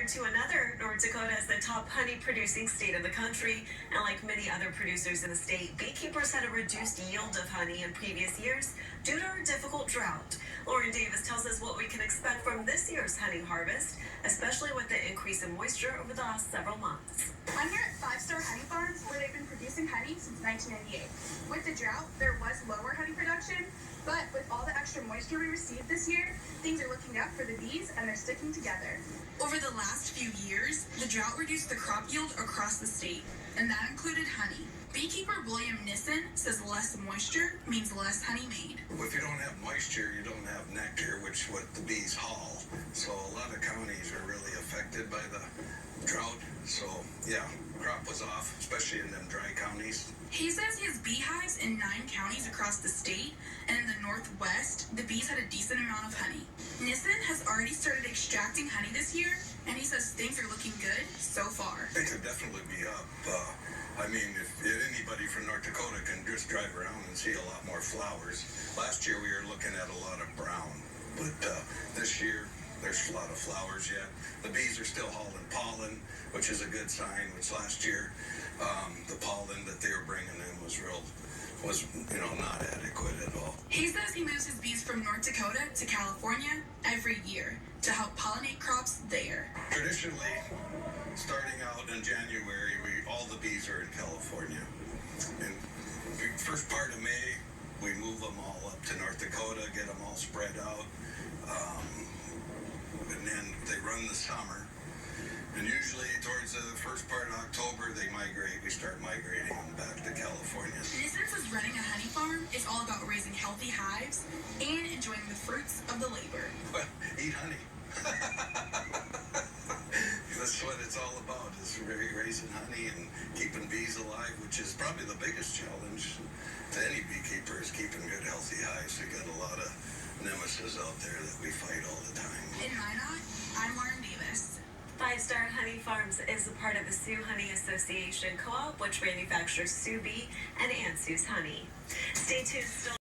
To another, North Dakota is the top honey producing state in the country, and like many other producers in the state, beekeepers had a reduced yield of honey in previous years due to a difficult drought. Lauren Davis tells us what we can expect from this year's honey harvest, especially with the increase in moisture over the last several months. I'm here at 5-Star Honey Farms, where they've been producing honey since 1998. With the drought, there was lower honey production, but with all the extra moisture we received this year, things are looking up for the bees and they're sticking together. Over the last few years, the drought reduced the crop yield across the state, and that included honey. Beekeeper William Nissen says less moisture means less honey made. If you don't have moisture, you don't have nectar, which what the bees haul. So a lot of counties are really affected by the drought. So yeah, crop was off, especially in them dry counties. He says he has beehives in 9 counties across the state, and in the Northwest, the bees had a decent amount of honey. Nissen has already started extracting honey this year, and he says things are looking good so far. They could definitely be up. I mean, if anybody from North Dakota can just drive around and see a lot more flowers. Last year we were looking at a lot of brown, but this year there's a lot of flowers yet. The bees are still hauling pollen, which is a good sign, which last year the pollen that they were bringing in was not adequate at all. He says he moves his bees from North Dakota to California every year to help pollinate crops there. Traditionally, starting out in January, all the bees are in California. And first part of May, we move them all up to North Dakota, get them all spread out. And then they run the summer. And usually towards the first part of October, they migrate. We start migrating them back to California. Nissen says running a honey farm is all about raising healthy hives and enjoying the fruits of the labor. Well, eat honey. That's what it's all about, is raising honey and keeping bees alive, which is probably the biggest challenge to any beekeeper, is keeping good, healthy hives. We got a lot of nemesis out there that we fight all the time. In Minot, I'm Lauren Davis. 5-Star Honey Farms is a part of the Sioux Honey Association Co-op, which manufactures Sioux Bee and Aunt Sue's honey. Stay tuned.